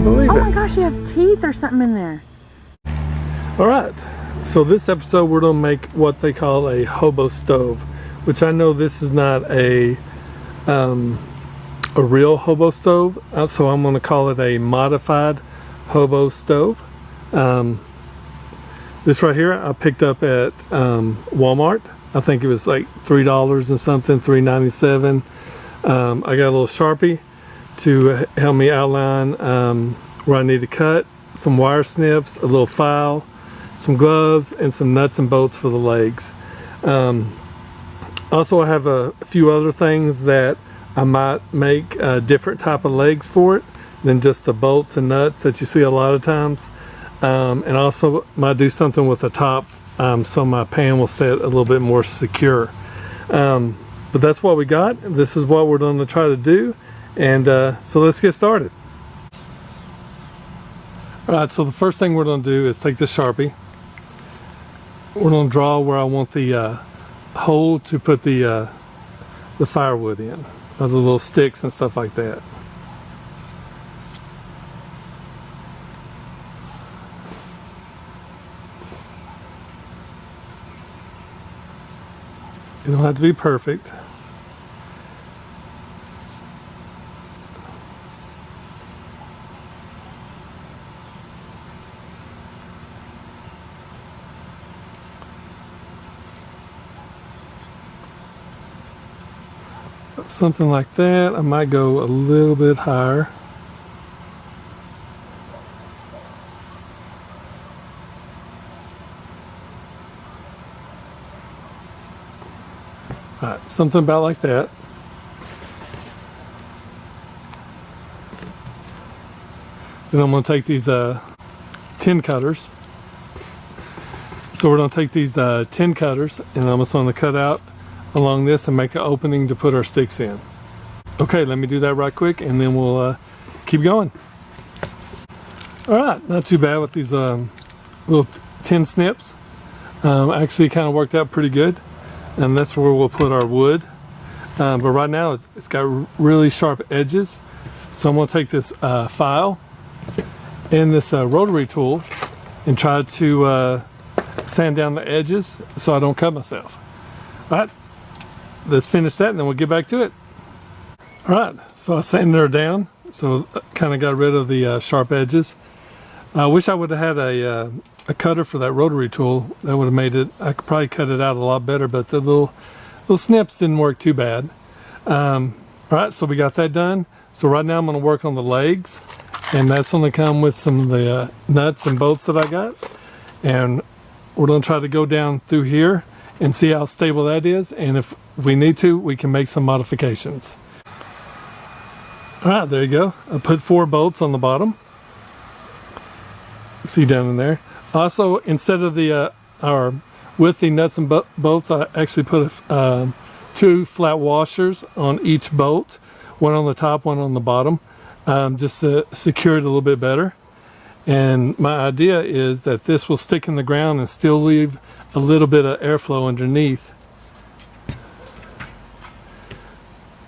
believe it. Oh my gosh, he has teeth or something in there. All right, so this episode we're gonna make what they call a hobo stove, which I know this is not a real hobo stove, so I'm gonna call it a modified hobo stove. This right here I picked up at Walmart. I think it was like $3 and something, $3.97. I got a little Sharpie to help me outline where I need to cut, some wire snips, a little file, some gloves, and some nuts and bolts for the legs. Also, I have a few other things that I might make a different type of legs for it than just the bolts and nuts that you see a lot of times. And also might do something with the top so my pan will sit a little bit more secure. But that's what we got. This is what we're going to try to do, and so let's get started. Alright, so the first thing we're going to do is take the Sharpie. We're going to draw where I want the hole to put the firewood in, or the little sticks and stuff like that. You don't have to be perfect. Something like that. I might go a little bit higher. Alright, something about like that. Then I'm going to take these tin cutters. So we're going to take these tin cutters and I'm just going to cut out along this and make an opening to put our sticks in. Okay, let me do that right quick and then we'll keep going. Alright, not too bad with these little tin snips. Actually kind of worked out pretty good. And that's where we'll put our wood. But right now it's got really sharp edges. So I'm going to take this file and this rotary tool and try to sand down the edges so I don't cut myself. All right, let's finish that and then we'll get back to it. All right, so I sanded her down. So kind of got rid of the sharp edges. I wish I would have had a cutter for that rotary tool. That would have made it, I could probably cut it out a lot better, but the little snips didn't work too bad. All right, so we got that done. So right now I'm going to work on the legs, and that's going to come with some of the nuts and bolts that I got. And we're going to try to go down through here and see how stable that is, and if we need to, we can make some modifications. All right, there you go. I put 4 bolts on the bottom. See down in there. Also, instead of the with the nuts and bolts, I actually put 2 flat washers on each bolt, one on the top, one on the bottom, just to secure it a little bit better. And my idea is that this will stick in the ground and still leave a little bit of airflow underneath,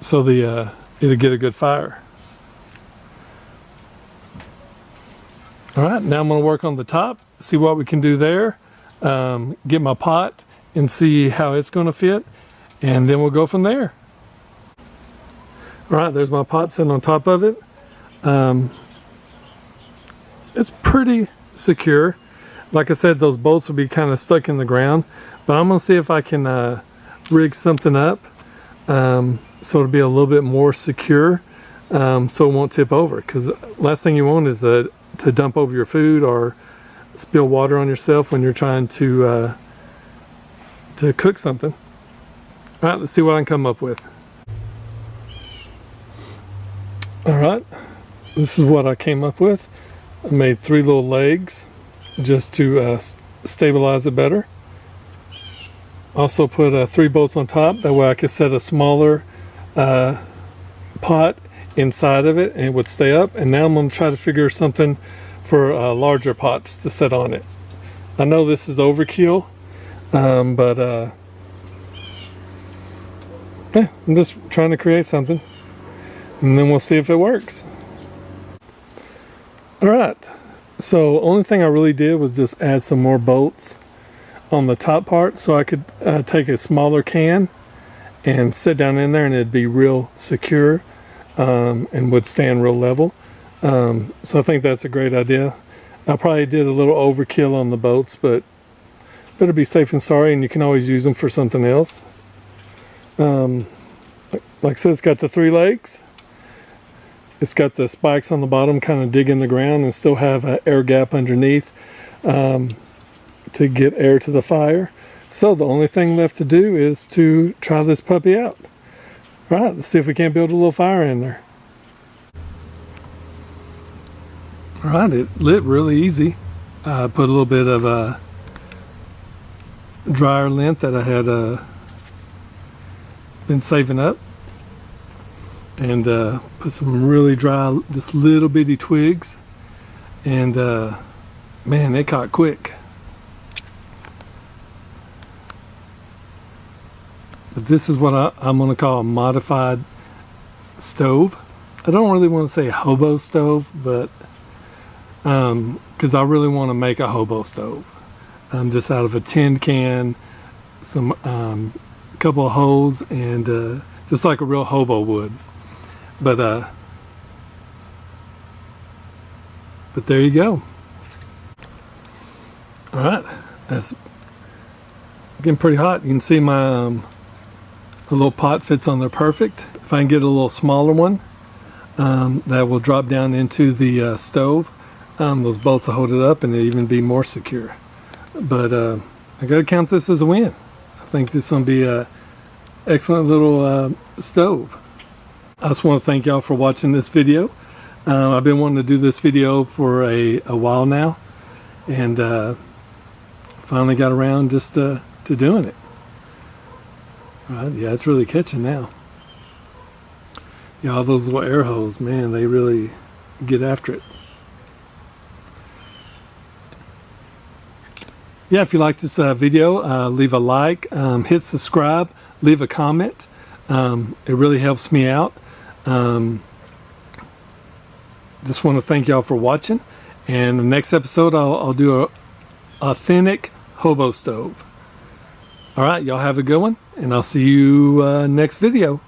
so it'll get a good fire. All right, now I'm going to work on the top, see what we can do there, get my pot and see how it's going to fit, and then we'll go from there. All right, there's my pot sitting on top of it. It's pretty secure. Like I said, those bolts will be kind of stuck in the ground, but I'm going to see if I can rig something up so it'll be a little bit more secure, so it won't tip over, because last thing you want is to dump over your food or spill water on yourself when you're trying to cook something. All right, let's see what I can come up with. All right, this is what I came up with. I made 3 little legs just to stabilize it better. Also put 3 bolts on top, that way I could set a smaller pot inside of it and it would stay up. And now I'm going to try to figure something for larger pots to set on it. I know this is overkill, but yeah, I'm just trying to create something, and then we'll see if it works. All right, so only thing I really did was just add some more bolts on the top part so I could take a smaller can and sit down in there and it'd be real secure and would stand real level. So I think that's a great idea. I probably did a little overkill on the bolts, but better be safe than sorry, and you can always use them for something else. Like I said, it's got the 3 legs. It's got the spikes on the bottom kind of dig in the ground and still have an air gap underneath to get air to the fire. So the only thing left to do is to try this puppy out. All right, let's see if we can't build a little fire in there. All right, it lit really easy. I put a little bit of dryer lint that I had been saving up, and put some really dry, just little bitty twigs, and man, they caught quick. But this is what I'm going to call a modified stove. I don't really want to say hobo stove, but because I really want to make a hobo stove, just out of a tin can, some couple of holes, and just like a real hobo would. But there you go. All right, that's getting pretty hot. You can see my the little pot fits on there perfect. If I can get a little smaller one, that will drop down into the stove. Those bolts will hold it up and it'll even be more secure. But I gotta count this as a win. I think this will be a excellent little stove. I just want to thank y'all for watching this video. I've been wanting to do this video for a while now, and finally got around just to doing it. All right, yeah, it's really catching now. Yeah, all those little air holes, man, they really get after it. Yeah, if you like this video, leave a like, hit subscribe, leave a comment. It really helps me out. Just want to thank y'all for watching, and the next episode I'll do a authentic hobo stove. All right, y'all have a good one, and I'll see you next video.